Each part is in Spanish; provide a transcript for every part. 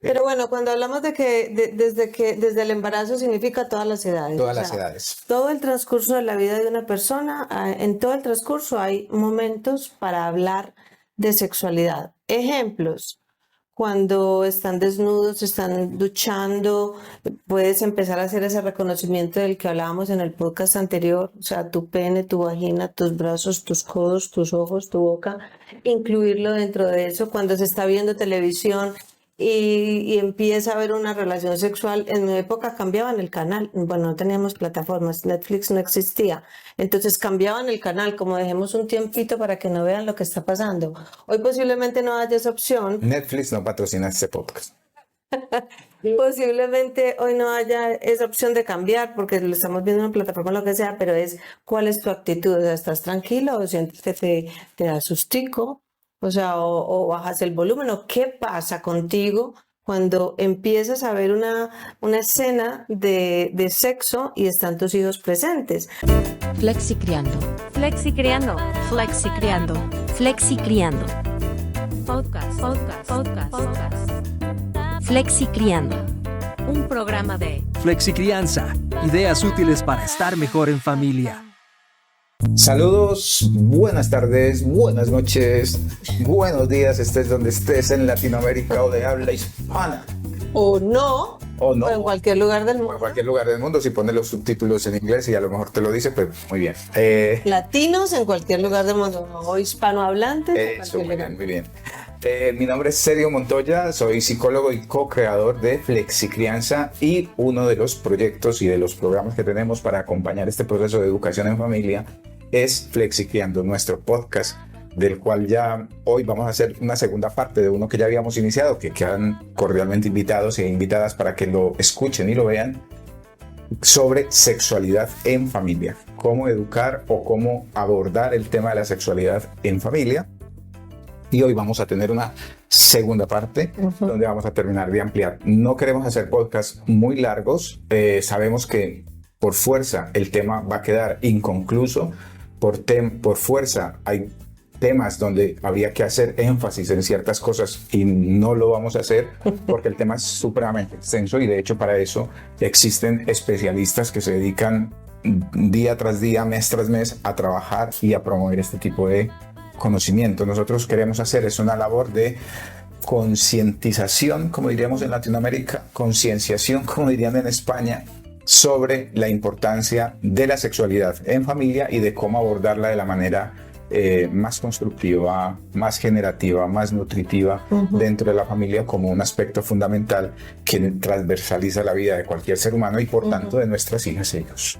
Pero bueno, cuando hablamos de desde el embarazo significa todas las edades. Todas las edades. Todo el transcurso de la vida de una persona, en todo el transcurso hay momentos para hablar de sexualidad. Ejemplos: cuando están desnudos, están duchando, puedes empezar a hacer ese reconocimiento del que hablábamos en el podcast anterior, o sea, tu pene, tu vagina, tus brazos, tus codos, tus ojos, tu boca, incluirlo dentro de eso. Cuando se está viendo televisión y empieza a haber una relación sexual, en mi época cambiaban el canal, bueno, no teníamos plataformas, Netflix no existía, entonces cambiaban el canal, como dejemos un tiempito para que no vean lo que está pasando. Hoy posiblemente no haya esa opción. Netflix no patrocina este podcast. Posiblemente hoy no haya esa opción de cambiar porque lo estamos viendo en una plataforma, lo que sea, pero es cuál es tu actitud. O sea, ¿estás tranquilo o sientes que te da sustico? O sea, o bajas el volumen, o qué pasa contigo cuando empiezas a ver una escena de sexo y están tus hijos presentes. Flexicriando. Flexicriando. Flexicriando. Flexicriando. Podcast. Flexicriando. Un programa de Flexicrianza. Ideas útiles para estar mejor en familia. Saludos, buenas tardes, buenas noches, buenos días, estés donde estés, en Latinoamérica o de habla hispana. O no, o en cualquier lugar del mundo. O en cualquier lugar del mundo, si pones los subtítulos en inglés y a lo mejor te lo dice, pues muy bien. Latinos en cualquier lugar del mundo, o hispanohablantes. Eso, muy bien, muy bien. Mi nombre es Sergio Montoya, soy psicólogo y co-creador de Flexicrianza, y uno de los proyectos y de los programas que tenemos para acompañar este proceso de educación en familia es Flexicriando, nuestro podcast, del cual ya hoy vamos a hacer una segunda parte de uno que ya habíamos iniciado, que quedan cordialmente invitados e invitadas para que lo escuchen y lo vean, sobre sexualidad en familia, cómo educar o cómo abordar el tema de la sexualidad en familia. Y hoy vamos a tener una segunda parte donde vamos a terminar de ampliar. No queremos hacer podcasts muy largos, sabemos que por fuerza el tema va a quedar inconcluso, por fuerza hay temas donde habría que hacer énfasis en ciertas cosas y no lo vamos a hacer porque el tema es supremamente extenso, y de hecho para eso existen especialistas que se dedican día tras día, mes tras mes a trabajar y a promover este tipo de conocimiento. Nosotros queremos hacer es una labor de concientización, como diríamos en Latinoamérica, concienciación, como dirían en España, sobre la importancia de la sexualidad en familia y de cómo abordarla de la manera más constructiva, más generativa, más nutritiva dentro de la familia, como un aspecto fundamental que transversaliza la vida de cualquier ser humano y por tanto de nuestras hijas e hijos.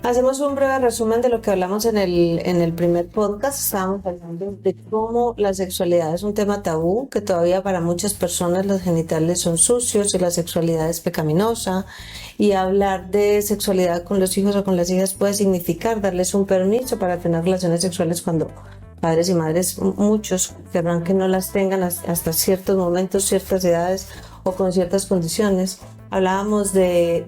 Hacemos un breve resumen de lo que hablamos en el primer podcast. Estábamos hablando de cómo la sexualidad es un tema tabú, que todavía para muchas personas los genitales son sucios y la sexualidad es pecaminosa, y hablar de sexualidad con los hijos o con las hijas puede significar darles un permiso para tener relaciones sexuales cuando padres y madres, muchos, querrán que no las tengan hasta ciertos momentos, ciertas edades o con ciertas condiciones. Hablábamos de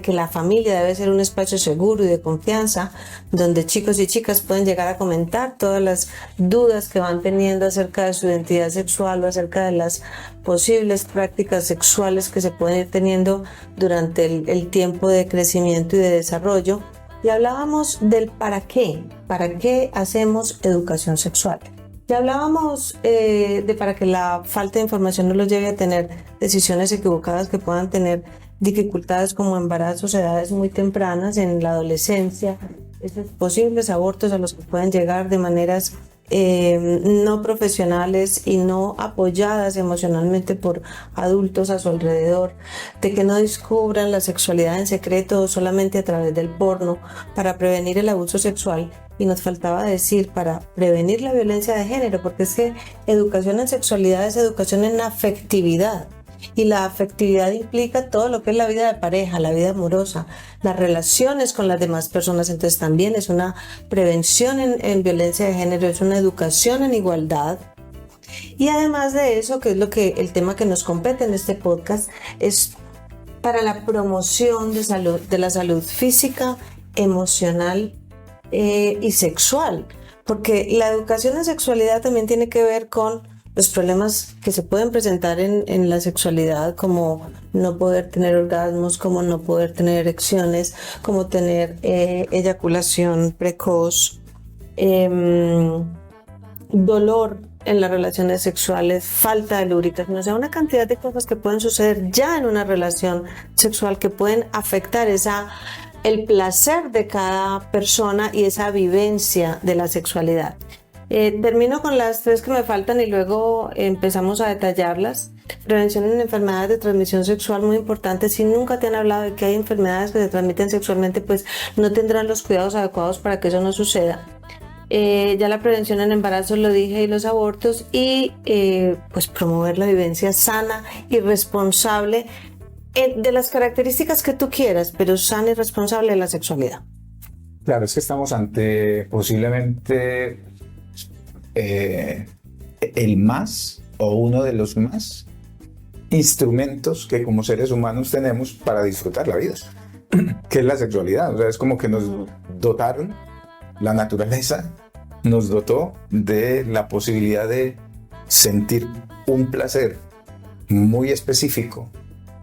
que la familia debe ser un espacio seguro y de confianza, donde chicos y chicas pueden llegar a comentar todas las dudas que van teniendo acerca de su identidad sexual o acerca de las posibles prácticas sexuales que se pueden ir teniendo durante el tiempo de crecimiento y de desarrollo. Y hablábamos del para qué hacemos educación sexual. Ya hablábamos de para que la falta de información no los lleve a tener decisiones equivocadas que puedan tener dificultades como embarazos a edades muy tempranas en la adolescencia, esos posibles abortos a los que pueden llegar de maneras no profesionales y no apoyadas emocionalmente por adultos a su alrededor, de que no descubran la sexualidad en secreto o solamente a través del porno, para prevenir el abuso sexual. Y nos faltaba decir para prevenir la violencia de género, porque es que educación en sexualidad es educación en afectividad. Y la afectividad implica todo lo que es la vida de pareja, la vida amorosa, las relaciones con las demás personas. Entonces también es una prevención en violencia de género, es una educación en igualdad. Y además de eso, que es el tema que nos compete en este podcast, es para la promoción de la salud física, emocional y sexual. Porque la educación en sexualidad también tiene que ver con los problemas que se pueden presentar en la sexualidad, como no poder tener orgasmos, como no poder tener erecciones, como tener eyaculación precoz, dolor en las relaciones sexuales, falta de lubricación, o sea, una cantidad de cosas que pueden suceder ya en una relación sexual que pueden afectar el placer de cada persona y esa vivencia de la sexualidad. Termino con las 3 que me faltan y luego empezamos a detallarlas. Prevención en enfermedades de transmisión sexual, muy importante. Si nunca te han hablado de que hay enfermedades que se transmiten sexualmente, pues no tendrán los cuidados adecuados para que eso no suceda. Ya la prevención en embarazos lo dije, y los abortos, y pues promover la vivencia sana y responsable de las características que tú quieras, pero sana y responsable de la sexualidad. Claro, es que estamos ante posiblemente el más o uno de los más instrumentos que como seres humanos tenemos para disfrutar la vida, que es la sexualidad. O sea, es como que nos dotaron, la naturaleza nos dotó de la posibilidad de sentir un placer muy específico,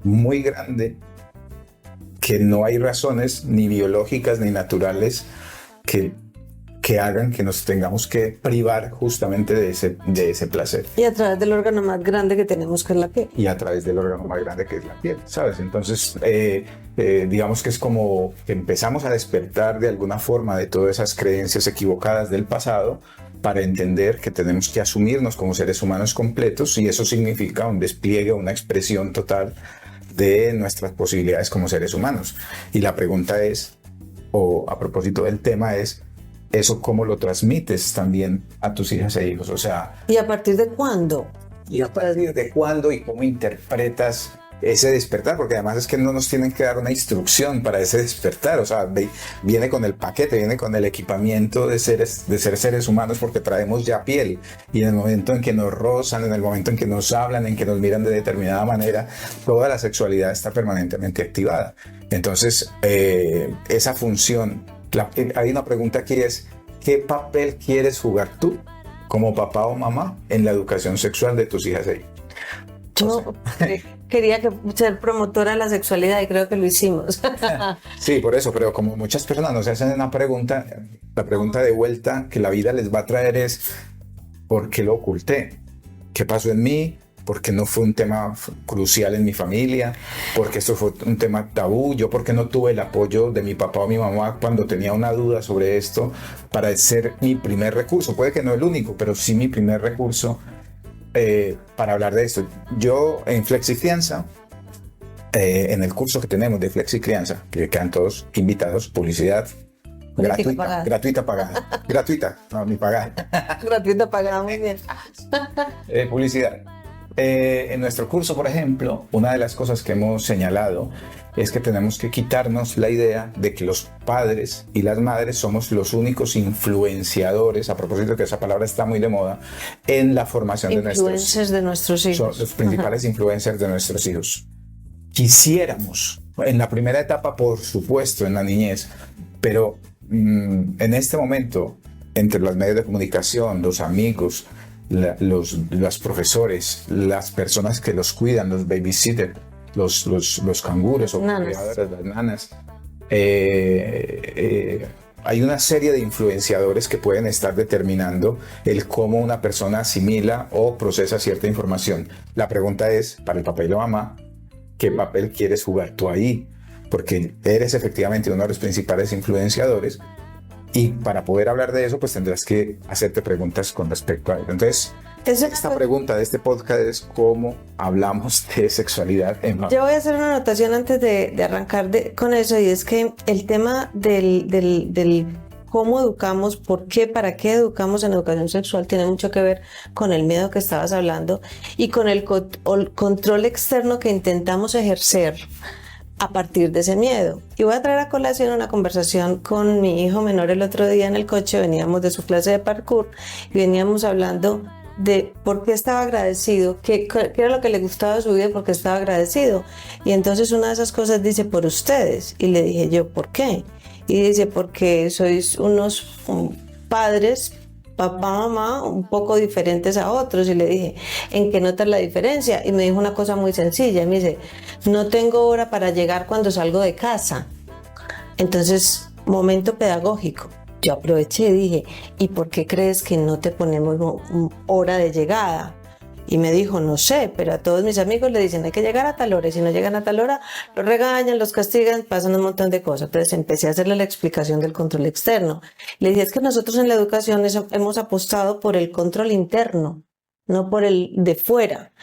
muy grande, que no hay razones ni biológicas ni naturales que hagan que nos tengamos que privar justamente de ese placer. Y a través del órgano más grande que tenemos, que es la piel. Y a través del órgano más grande que es la piel, ¿sabes? Entonces, digamos que es como que empezamos a despertar de alguna forma de todas esas creencias equivocadas del pasado para entender que tenemos que asumirnos como seres humanos completos, y eso significa un despliegue, una expresión total de nuestras posibilidades como seres humanos. Y la pregunta es, o a propósito del tema es, ¿eso cómo lo transmites también a tus hijas e hijos? O sea, ¿y a partir de cuándo? ¿Y a partir de cuándo y cómo interpretas ese despertar? Porque además es que no nos tienen que dar una instrucción para ese despertar. O sea, viene con el paquete, viene con el equipamiento de ser seres humanos, porque traemos ya piel. Y en el momento en que nos rozan, en el momento en que nos hablan, en que nos miran de determinada manera, toda la sexualidad está permanentemente activada. Entonces, esa función... hay una pregunta aquí, es ¿qué papel quieres jugar tú como papá o mamá en la educación sexual de tus hijas e hijos? Yo quería ser promotora de la sexualidad y creo que lo hicimos. Sí, por eso, pero como muchas personas nos hacen una pregunta, la pregunta de vuelta que la vida les va a traer es ¿por qué lo oculté? ¿Qué pasó en mí? Porque no fue un tema crucial en mi familia, porque esto fue un tema tabú, yo porque no tuve el apoyo de mi papá o mi mamá cuando tenía una duda sobre esto, para ser mi primer recurso, puede que no el único, pero sí mi primer recurso para hablar de esto. Yo en Flexicrianza, en el curso que tenemos de Flexicrianza, que quedan todos invitados, publicidad gratuita pagada, gratuita, no, ni pagada. Gratuita pagada, muy bien. Publicidad. En nuestro curso, por ejemplo, una de las cosas que hemos señalado es que tenemos que quitarnos la idea de que los padres y las madres somos los únicos influenciadores, a propósito de que esa palabra está muy de moda, en la formación de nuestros hijos. Son los principales influencers de nuestros hijos. Quisiéramos, en la primera etapa, por supuesto, en la niñez, pero en este momento, entre los medios de comunicación, los amigos, los profesores, las personas que los cuidan, los babysitters, los canguros o cuidadores, las nanas, hay una serie de influenciadores que pueden estar determinando el cómo una persona asimila o procesa cierta información. La pregunta es, para el papá y la mamá, ¿qué papel quieres jugar tú ahí? Porque eres efectivamente uno de los principales influenciadores. Y para poder hablar de eso, pues tendrás que hacerte preguntas con respecto a ello. Entonces, esta pregunta de este podcast es cómo hablamos de sexualidad en familia. Yo voy a hacer una anotación antes de arrancar con eso, y es que el tema del cómo educamos, por qué, para qué educamos en educación sexual tiene mucho que ver con el miedo que estabas hablando y con el control externo que intentamos ejercer a partir de ese miedo. Y voy a traer a colación una conversación con mi hijo menor el otro día en el coche. Veníamos de su clase de parkour y veníamos hablando de por qué estaba agradecido, qué era lo que le gustaba de su vida, por qué estaba agradecido. Y entonces una de esas cosas dice, por ustedes. Y le dije yo, ¿por qué? Y dice, porque sois unos padres papá, mamá, un poco diferentes a otros. Y le dije, ¿en qué notas la diferencia? Y me dijo una cosa muy sencilla. Me dice, no tengo hora para llegar cuando salgo de casa. Entonces, momento pedagógico. Yo aproveché y dije, ¿y por qué crees que no te ponemos hora de llegada? Y me dijo, no sé, pero a todos mis amigos le dicen, hay que llegar a tal hora, y si no llegan a tal hora, los regañan, los castigan, pasan un montón de cosas. Entonces empecé a hacerle la explicación del control externo. Le dije, es que nosotros en la educación hemos apostado por el control interno, no por el de fuera.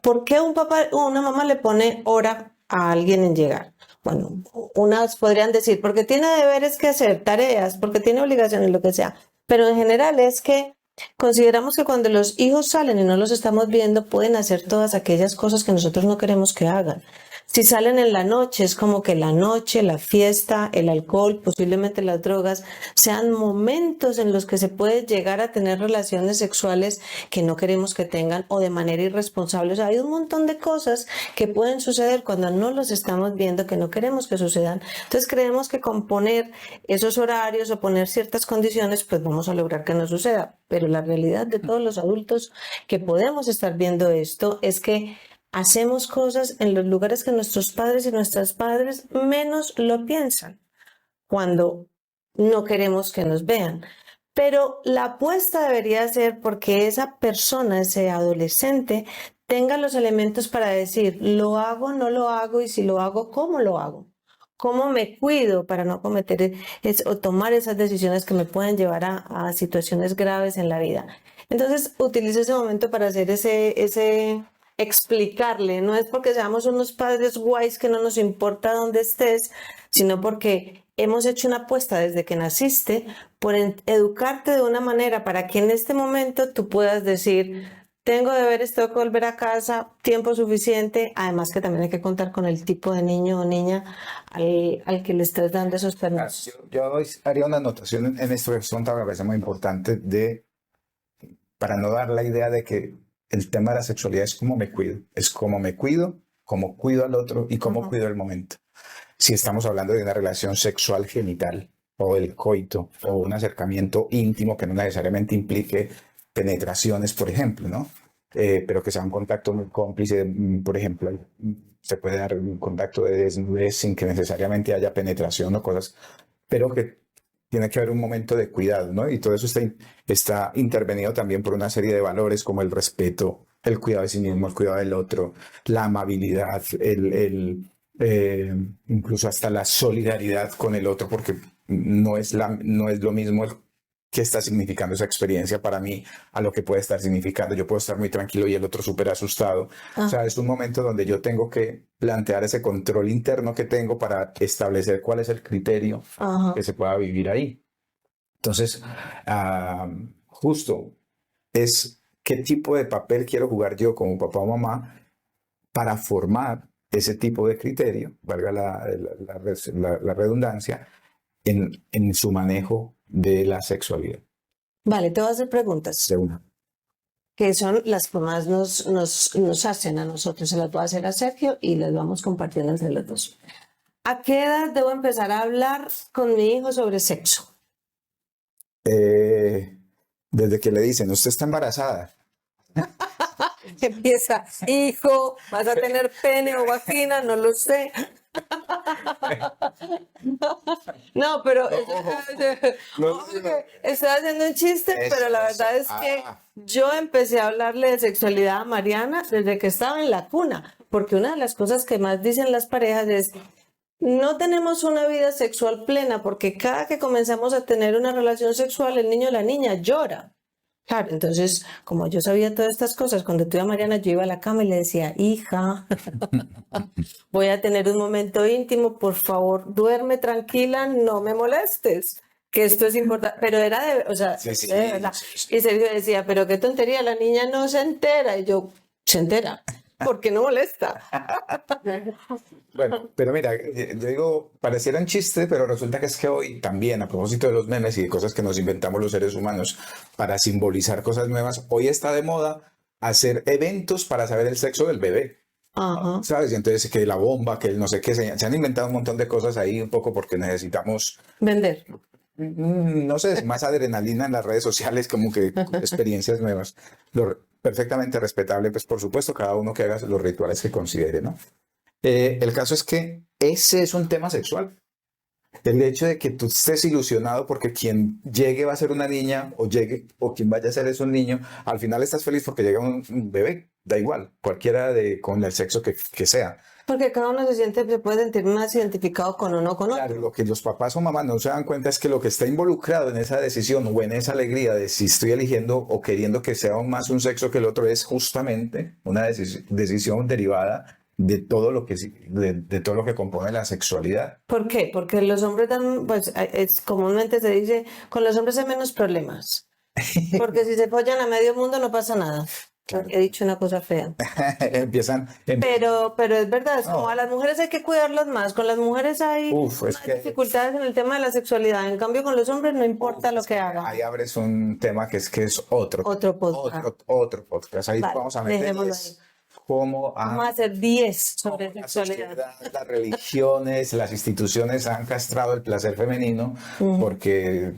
¿Por qué un papá o una mamá le pone hora a alguien en llegar? Bueno, unas podrían decir, porque tiene deberes que hacer, tareas, porque tiene obligaciones, lo que sea. Pero en general es que consideramos que cuando los hijos salen y no los estamos viendo, pueden hacer todas aquellas cosas que nosotros no queremos que hagan. Si salen en la noche, es como que la noche, la fiesta, el alcohol, posiblemente las drogas, sean momentos en los que se puede llegar a tener relaciones sexuales que no queremos que tengan o de manera irresponsable. O sea, hay un montón de cosas que pueden suceder cuando no los estamos viendo, que no queremos que sucedan. Entonces creemos que con poner esos horarios o poner ciertas condiciones, pues vamos a lograr que no suceda. Pero la realidad de todos los adultos que podemos estar viendo esto es que hacemos cosas en los lugares que nuestros padres y nuestras padres menos lo piensan, cuando no queremos que nos vean. Pero la apuesta debería ser porque esa persona, ese adolescente, tenga los elementos para decir, lo hago, no lo hago, y si lo hago, ¿cómo lo hago? ¿Cómo me cuido para no cometer o tomar esas decisiones que me pueden llevar a situaciones graves en la vida? Entonces, utilizo ese momento para hacer explicarle. No es porque seamos unos padres guays que no nos importa dónde estés, sino porque hemos hecho una apuesta desde que naciste por educarte de una manera para que en este momento tú puedas decir, tengo deberes, tengo que volver a casa, tiempo suficiente. Además que también hay que contar con el tipo de niño o niña al que le estés dando esos permisos. Yo haría una anotación en esto que son, me parece muy importante, para no dar la idea de que el tema de la sexualidad es cómo me cuido. Es cómo me cuido, cómo cuido al otro y cómo cuido el momento. Si estamos hablando de una relación sexual genital o el coito o un acercamiento íntimo que no necesariamente implique penetraciones, por ejemplo, ¿no? Pero que sea un contacto muy cómplice, por ejemplo, se puede dar un contacto de desnudez sin que necesariamente haya penetración o cosas, pero que tiene que haber un momento de cuidado, ¿no? Y todo eso está intervenido también por una serie de valores como el respeto, el cuidado de sí mismo, el cuidado del otro, la amabilidad, incluso hasta la solidaridad con el otro, porque no es lo mismo qué está significando esa experiencia para mí a lo que puede estar significando. Yo puedo estar muy tranquilo y el otro súper asustado. O sea, es un momento donde yo tengo que plantear ese control interno que tengo para establecer cuál es el criterio que se pueda vivir ahí. Entonces, justo es qué tipo de papel quiero jugar yo como papá o mamá para formar ese tipo de criterio, valga la redundancia, en su manejo de la sexualidad. Vale, te voy a hacer preguntas. De una. Que son las que más nos hacen a nosotros. Se las voy a hacer a Sergio y las vamos compartiendo entre los dos. ¿A qué edad debo empezar a hablar con mi hijo sobre sexo? Desde que le dicen, usted está embarazada. Empieza, hijo, ¿vas a tener pene o vagina? No lo sé. No, pero estoy haciendo un chiste, pero la verdad es que yo empecé a hablarle de sexualidad a Mariana desde que estaba en la cuna, porque una de las cosas que más dicen las parejas es, no tenemos una vida sexual plena, porque cada que comenzamos a tener una relación sexual, el niño o la niña llora. Claro, entonces, como yo sabía todas estas cosas, cuando tuve a Mariana, yo iba a la cama y le decía, hija, voy a tener un momento íntimo, por favor, duerme tranquila, no me molestes, que esto es importante. Pero era de verdad. Sí. Y Sergio decía, pero qué tontería, la niña no se entera. Y yo, se entera, porque no molesta. Bueno, pero mira, yo digo, pareciera un chiste, pero resulta que es que hoy también, a propósito de los memes y de cosas que nos inventamos los seres humanos para simbolizar cosas nuevas, hoy está de moda hacer eventos para saber el sexo del bebé. ¿Sabes? Y entonces que la bomba, que el no sé qué, se han inventado un montón de cosas ahí un poco porque necesitamos vender. no sé, más adrenalina en las redes sociales, como que experiencias nuevas. Perfectamente respetable, pues por supuesto, cada uno que haga los rituales que considere, ¿no? El caso es que ese es un tema sexual. El hecho de que tú estés ilusionado porque quien llegue va a ser una niña o quien vaya a ser es un niño, al final estás feliz porque llega un bebé, da igual, cualquiera con el sexo que sea. Porque cada uno se puede sentir más identificado con uno o con Claro, otro. lo que los papás o mamás no se dan cuenta es que lo que está involucrado en esa decisión o en esa alegría de si estoy eligiendo o queriendo que sea más un sexo que el otro es justamente una decisión derivada de todo lo que de todo lo que compone la sexualidad. ¿Por qué? Porque los hombres dan, pues comúnmente se dice, con los hombres hay menos problemas. Porque si se follan a medio mundo no pasa nada. Claro. He dicho una cosa fea. Empiezan Pero es verdad, es como No. a las mujeres hay que cuidarlas más. Con las mujeres hay Es que dificultades en el tema de la sexualidad. En cambio, con los hombres no importa lo que hagan. ahí abres un tema que es otro podcast. otro podcast. Ahí Vale, vamos a meter dejémoslo es ahí. cómo Vamos a hacer 10 sobre la sexualidad. sociedad, las religiones, las instituciones han castrado el placer femenino porque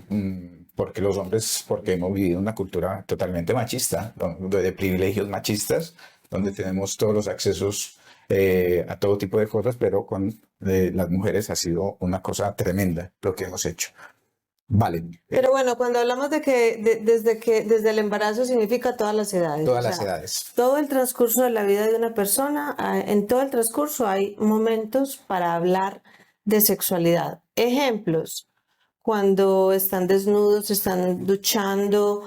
los hombres, porque hemos vivido una cultura totalmente machista, de privilegios machistas, donde tenemos todos los accesos a todo tipo de cosas, pero con las mujeres ha sido una cosa tremenda lo que hemos hecho. Vale. Pero bueno, cuando hablamos de desde el embarazo significa todas las edades. Todas o las sea, edades. todo el transcurso de la vida de una persona, en todo el transcurso hay momentos para hablar de sexualidad. Ejemplos, cuando están desnudos, están duchando,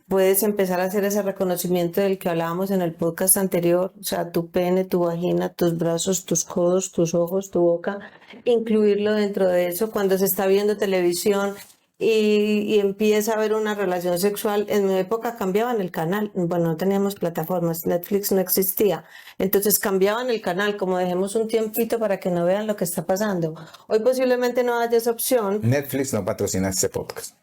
puedes empezar a hacer ese reconocimiento del que hablábamos en el podcast anterior, o sea, tu pene, tu vagina, tus brazos, tus codos, tus ojos, tu boca, incluirlo dentro de eso. Cuando se está viendo televisión y empieza a haber una relación sexual, en mi época cambiaban el canal, bueno, no teníamos plataformas, Netflix no existía, entonces cambiaban el canal, como dejemos un tiempito para que no vean lo que está pasando. Hoy posiblemente no haya esa opción, Netflix no patrocina este podcast.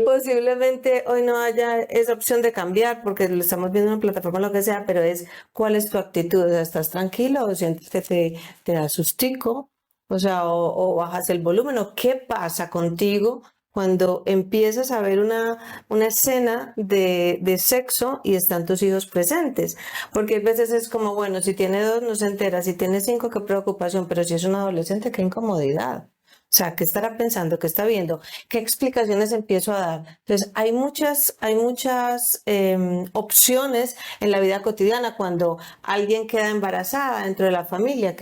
posiblemente hoy no haya esa opción de cambiar porque lo estamos viendo en una plataforma lo que sea, pero es cuál es tu actitud, o sea, ¿estás tranquilo o sientes que te da sustico? O sea, o bajas el volumen, o qué pasa contigo cuando empiezas a ver una escena de sexo y están tus hijos presentes. Porque a veces es como, bueno, si tiene 2 no se entera, si tiene 5 qué preocupación, pero si es un adolescente, qué incomodidad. O sea, ¿qué estará pensando? ¿Qué está viendo? ¿Qué explicaciones empiezo a dar? Entonces, hay muchas opciones en la vida cotidiana cuando alguien queda embarazada dentro de la familia,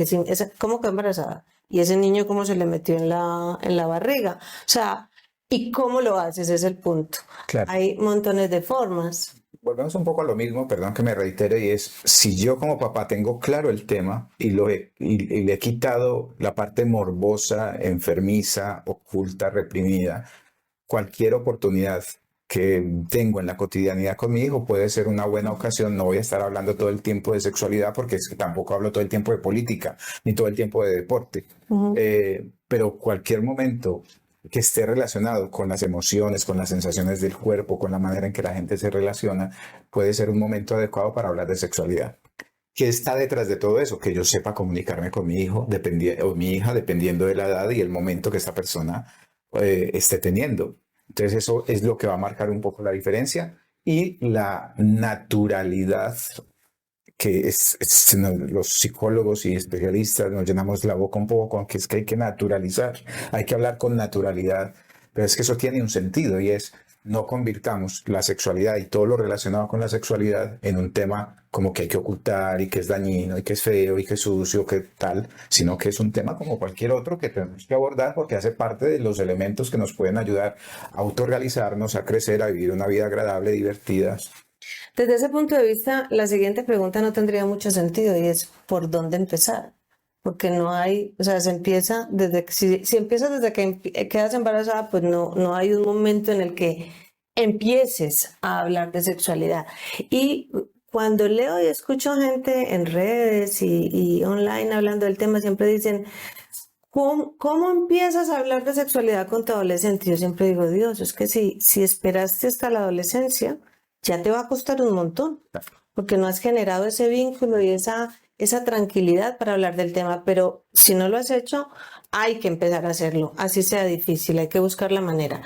¿cómo quedó embarazada? Y ese niño, ¿cómo se le metió en la barriga? O sea, ¿y cómo lo haces? Ese es el punto. Claro. Hay montones de formas. Volvemos un poco a lo mismo, perdón que me reitere, y es, si yo como papá tengo claro el tema y le he quitado la parte morbosa, enfermiza, oculta, reprimida, cualquier oportunidad que tengo en la cotidianidad con mi hijo puede ser una buena ocasión. No voy a estar hablando todo el tiempo de sexualidad porque es que tampoco hablo todo el tiempo de política, ni todo el tiempo de deporte. Pero cualquier momento que esté relacionado con las emociones, con las sensaciones del cuerpo, con la manera en que la gente se relaciona, puede ser un momento adecuado para hablar de sexualidad. ¿Qué está detrás de todo eso? Que yo sepa comunicarme con mi hijo o mi hija, dependiendo de la edad y el momento que esta persona esté teniendo. Entonces eso es lo que va a marcar un poco la diferencia y la naturalidad que los psicólogos y especialistas nos llenamos la boca un poco con que es que hay que naturalizar, hay que hablar con naturalidad, pero es que eso tiene un sentido y es no convirtamos la sexualidad y todo lo relacionado con la sexualidad en un tema como que hay que ocultar y que es dañino y que es feo y que es sucio, que tal, sino que es un tema como cualquier otro que tenemos que abordar porque hace parte de los elementos que nos pueden ayudar a autorrealizarnos, a crecer, a vivir una vida agradable, divertida. Desde ese punto de vista, la siguiente pregunta no tendría mucho sentido y es ¿por dónde empezar? Porque no hay, o sea, se empieza desde que, si empiezas desde que quedas embarazada, pues no hay un momento en el que empieces a hablar de sexualidad. Y cuando leo y escucho gente en redes y online hablando del tema, siempre dicen, ¿cómo empiezas a hablar de sexualidad con tu adolescente? Yo siempre digo, Dios, es que si esperaste hasta la adolescencia, ya te va a costar un montón. porque no has generado ese vínculo y esa tranquilidad para hablar del tema, pero si no lo has hecho, hay que empezar a hacerlo, así sea difícil, hay que buscar la manera.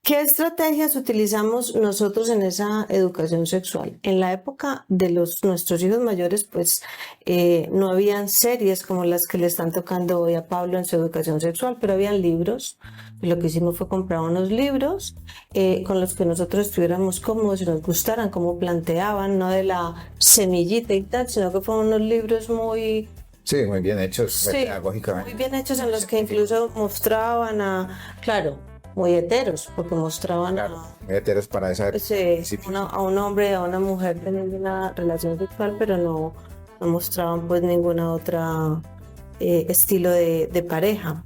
¿Qué estrategias utilizamos nosotros en esa educación sexual? En la época de nuestros hijos mayores, pues no habían series como las que le están tocando hoy a Pablo en su educación sexual, pero habían libros. Lo que hicimos fue comprar unos libros con los que nosotros estuviéramos cómodos y nos gustaran cómo planteaban, no de la semillita y tal, sino que fueron unos libros muy... Sí, muy bien hechos, Sí, pedagógicamente. muy bien hechos en los que incluso mostraban claro, muy heteros, porque mostraban Claro, muy heteros para esa época. sí, a un hombre y a una mujer teniendo una relación sexual, pero no mostraban pues ninguna otra estilo de pareja.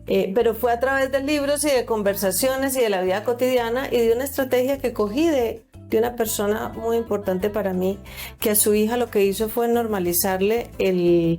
Pero fue a través de libros y de conversaciones y de la vida cotidiana y de una estrategia que cogí de una persona muy importante para mí, que a su hija lo que hizo fue normalizarle el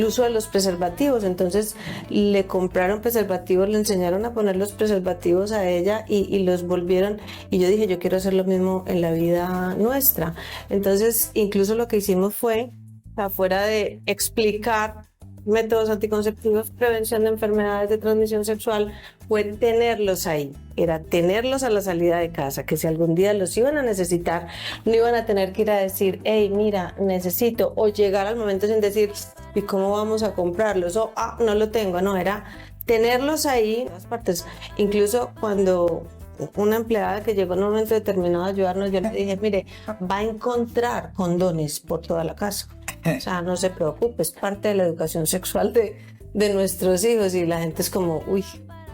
uso de los preservativos. Entonces le compraron preservativos, le enseñaron a poner los preservativos a ella y los volvieron, y yo dije, yo quiero hacer lo mismo en la vida nuestra. Entonces incluso lo que hicimos fue, afuera de explicar métodos anticonceptivos, prevención de enfermedades de transmisión sexual, fue tenerlos ahí, era tenerlos a la salida de casa, que si algún día los iban a necesitar, no iban a tener que ir a decir, hey, mira, necesito, o llegar al momento sin decir, ¿y cómo vamos a comprarlos? O, no lo tengo, no, era tenerlos ahí en todas partes. Incluso cuando una empleada que llegó en un momento determinado a ayudarnos, yo le dije, mire, va a encontrar condones por toda la casa. O sea, no se preocupe, es parte de la educación sexual de nuestros hijos, y la gente es como, uy,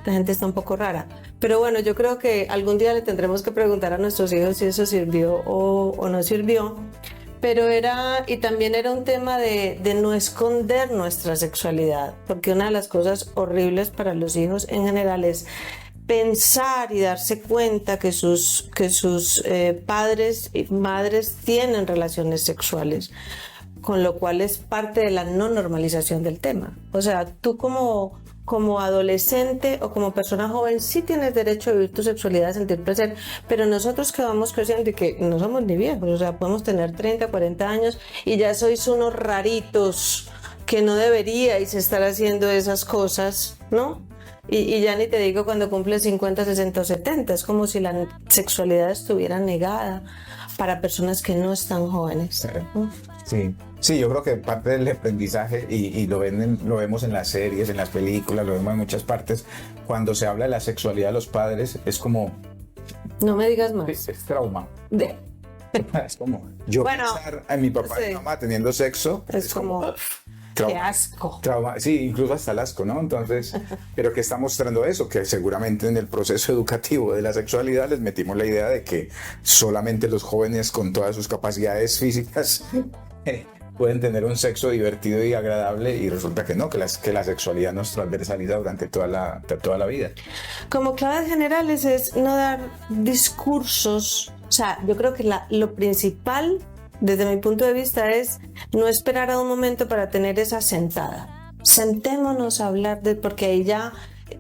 la gente está un poco rara. Pero bueno, yo creo que algún día le tendremos que preguntar a nuestros hijos si eso sirvió o no sirvió. Pero también era un tema de no esconder nuestra sexualidad, porque una de las cosas horribles para los hijos en general es pensar y darse cuenta que sus padres y madres tienen relaciones sexuales, con lo cual es parte de la no normalización del tema. O sea, tú como adolescente o como persona joven sí tienes derecho a vivir tu sexualidad, a sentir placer, pero nosotros que vamos creciendo y que no somos ni viejos, o sea, podemos tener 30, 40 años y ya sois unos raritos que no deberíais estar haciendo esas cosas, ¿no? Y ya ni te digo cuando cumples 50, 60 o 70, es como si la sexualidad estuviera negada para personas que no están jóvenes. Sí, yo creo que parte del aprendizaje, y lo vemos en las series, en las películas, lo vemos en muchas partes, cuando se habla de la sexualidad de los padres, es como... No me digas más. Es trauma. Es como yo pensar en mi papá y mi mamá teniendo sexo. Es como... Qué asco. Sí, incluso hasta el asco, ¿no? Entonces, pero que está mostrando eso, que seguramente en el proceso educativo de la sexualidad les metimos la idea de que solamente los jóvenes con todas sus capacidades físicas pueden tener un sexo divertido y agradable, y resulta que no, que la sexualidad nos transversaliza durante toda la vida. Como claves generales es no dar discursos. O sea, yo creo que lo principal, desde mi punto de vista, es no esperar a un momento para tener esa sentada. Sentémonos a hablar porque ahí ya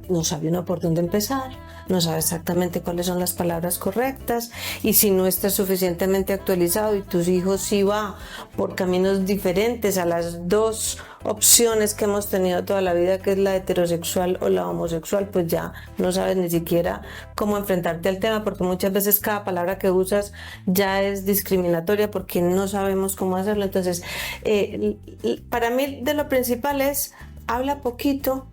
no sabe uno por dónde empezar, no sabe exactamente cuáles son las palabras correctas, y si no estás suficientemente actualizado y tus hijos sí va por caminos diferentes a las dos opciones que hemos tenido toda la vida, que es la heterosexual o la homosexual, pues ya no sabes ni siquiera cómo enfrentarte al tema, porque muchas veces cada palabra que usas ya es discriminatoria porque no sabemos cómo hacerlo. Entonces, para mí de lo principal es habla poquito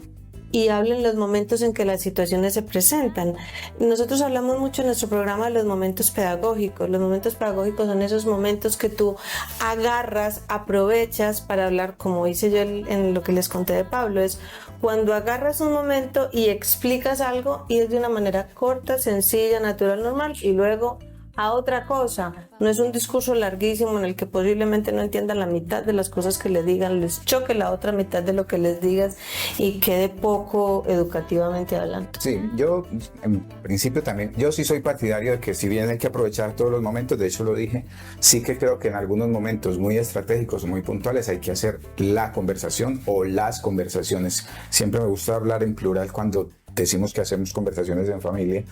y habla en los momentos en que las situaciones se presentan. Nosotros hablamos mucho en nuestro programa de los momentos pedagógicos. Los momentos pedagógicos son esos momentos que tú agarras, aprovechas para hablar, como hice yo en lo que les conté de Pablo, es cuando agarras un momento y explicas algo y es de una manera corta, sencilla, natural, normal, y luego a otra cosa. No es un discurso larguísimo en el que posiblemente no entiendan la mitad de las cosas que le digan, les choque la otra mitad de lo que les digas y quede poco educativamente hablando. Sí, yo en principio también, yo sí soy partidario de que si bien hay que aprovechar todos los momentos, de hecho lo dije, sí que creo que en algunos momentos muy estratégicos, muy puntuales, hay que hacer la conversación o las conversaciones. Siempre me gusta hablar en plural cuando decimos que hacemos conversaciones en familia,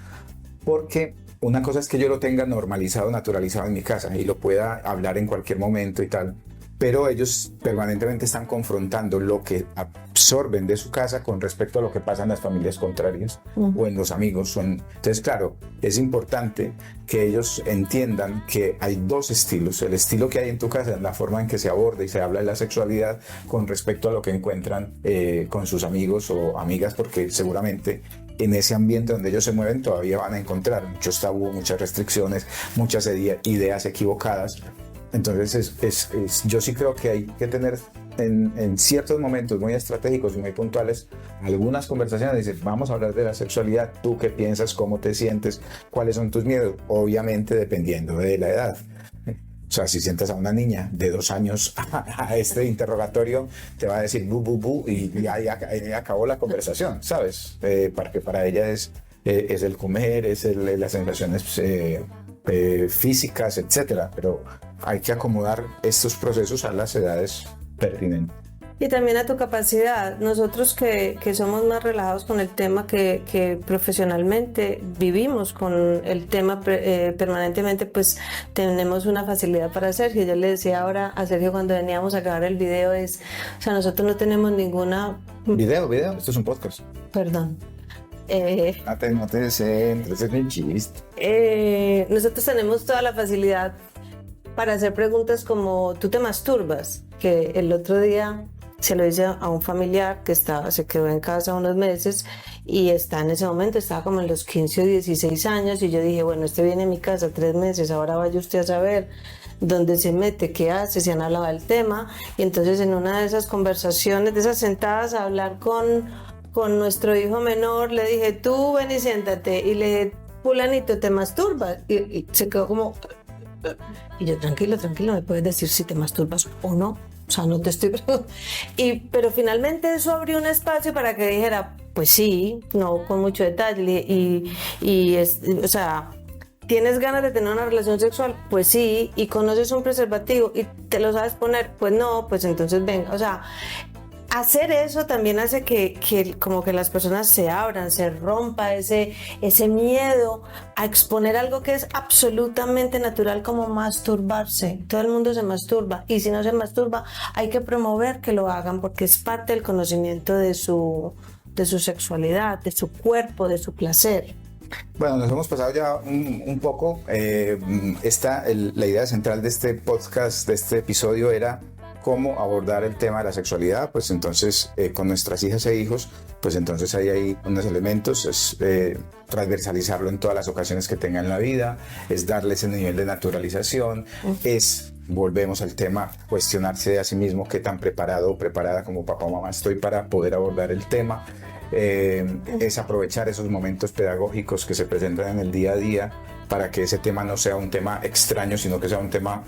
porque una cosa es que yo lo tenga normalizado, naturalizado en mi casa y lo pueda hablar en cualquier momento y tal, pero ellos permanentemente están confrontando lo que absorben de su casa con respecto a lo que pasa en las familias contrarias o en los amigos. Entonces, claro, es importante que ellos entiendan que hay dos estilos. El estilo que hay en tu casa es la forma en que se aborda y se habla de la sexualidad con respecto a lo que encuentran con sus amigos o amigas, porque seguramente en ese ambiente donde ellos se mueven todavía van a encontrar muchos tabús, muchas restricciones, muchas ideas equivocadas. Entonces yo sí creo que hay que tener en ciertos momentos muy estratégicos y muy puntuales algunas conversaciones. Dices, vamos a hablar de la sexualidad, tú qué piensas, cómo te sientes, cuáles son tus miedos, obviamente dependiendo de la edad. O sea, si sientas a una niña de 2 años a este interrogatorio, te va a decir bu, bu, bu, y ahí acabó la conversación, ¿sabes? Porque para ella es el comer, es las sensaciones físicas, etcétera. Pero hay que acomodar estos procesos a las edades pertinentes. Y también a tu capacidad. Nosotros que somos más relajados con el tema, que profesionalmente vivimos con el tema permanentemente, pues tenemos una facilidad para Sergio. Yo le decía ahora a Sergio cuando veníamos a grabar el video, o sea, nosotros no tenemos ninguna... Video, esto es un podcast. Perdón. No te centres en el chiste. Nosotros tenemos toda la facilidad para hacer preguntas como, ¿tú te masturbas? Que el otro día se lo hice a un familiar que se quedó en casa unos meses y en ese momento estaba como en los 15 o 16 años, y yo dije, bueno, viene a mi casa 3 meses, ahora vaya usted a saber dónde se mete, qué hace, si han hablado del tema. Y entonces en una de esas conversaciones, de esas sentadas a hablar con nuestro hijo menor, le dije, tú ven y siéntate, y le dije, fulanito, ¿te masturbas? Y se quedó como... Y yo, tranquilo, me puedes decir si te masturbas o no. O sea, no te estoy... Pero finalmente eso abrió un espacio para que dijera, pues sí, no con mucho detalle. O sea, ¿tienes ganas de tener una relación sexual? Pues sí. ¿Y conoces un preservativo y te lo sabes poner? Pues no, pues entonces venga. O sea, hacer eso también hace que como que las personas se abran, se rompa ese miedo a exponer algo que es absolutamente natural, como masturbarse. Todo el mundo se masturba, y si no se masturba hay que promover que lo hagan, porque es parte del conocimiento de su sexualidad, de su cuerpo, de su placer. Bueno, nos hemos pasado ya un poco. La idea central de este podcast, de este episodio, era cómo abordar el tema de la sexualidad. Pues entonces con nuestras hijas e hijos, pues entonces hay unos elementos, es transversalizarlo en todas las ocasiones que tengan en la vida, es darles ese nivel de naturalización, volvemos al tema, cuestionarse a sí mismo qué tan preparado o preparada como papá o mamá estoy para poder abordar el tema. Es aprovechar esos momentos pedagógicos que se presentan en el día a día para que ese tema no sea un tema extraño, sino que sea un tema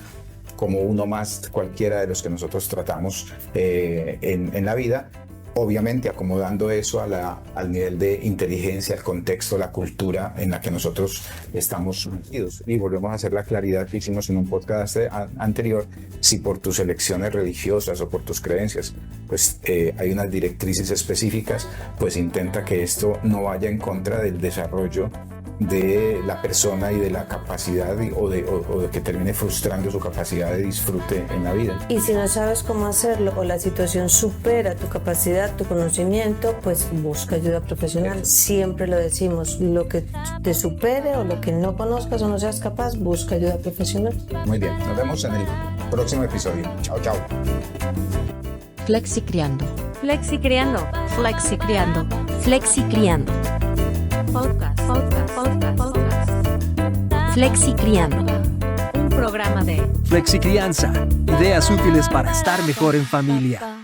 como uno más cualquiera de los que nosotros tratamos en la vida, obviamente acomodando eso al nivel de inteligencia, el contexto, la cultura en la que nosotros estamos metidos. Y volvemos a hacer la claridad que hicimos en un podcast anterior: si por tus elecciones religiosas o por tus creencias pues hay unas directrices específicas, pues intenta que esto no vaya en contra del desarrollo de la persona y de la capacidad o de que termine frustrando su capacidad de disfrute en la vida. Y si no sabes cómo hacerlo o la situación supera tu capacidad, tu conocimiento, pues busca ayuda profesional. Siempre lo decimos, lo que te supere o lo que no conozcas o no seas capaz, busca ayuda profesional. Muy bien, nos vemos en el próximo episodio. Chao, chao. Flexicriando. Flexicriando. Flexicriando. Flexicriando. Podcast. Flexicriando. Un programa de Flexicrianza. Ideas útiles para estar mejor en familia.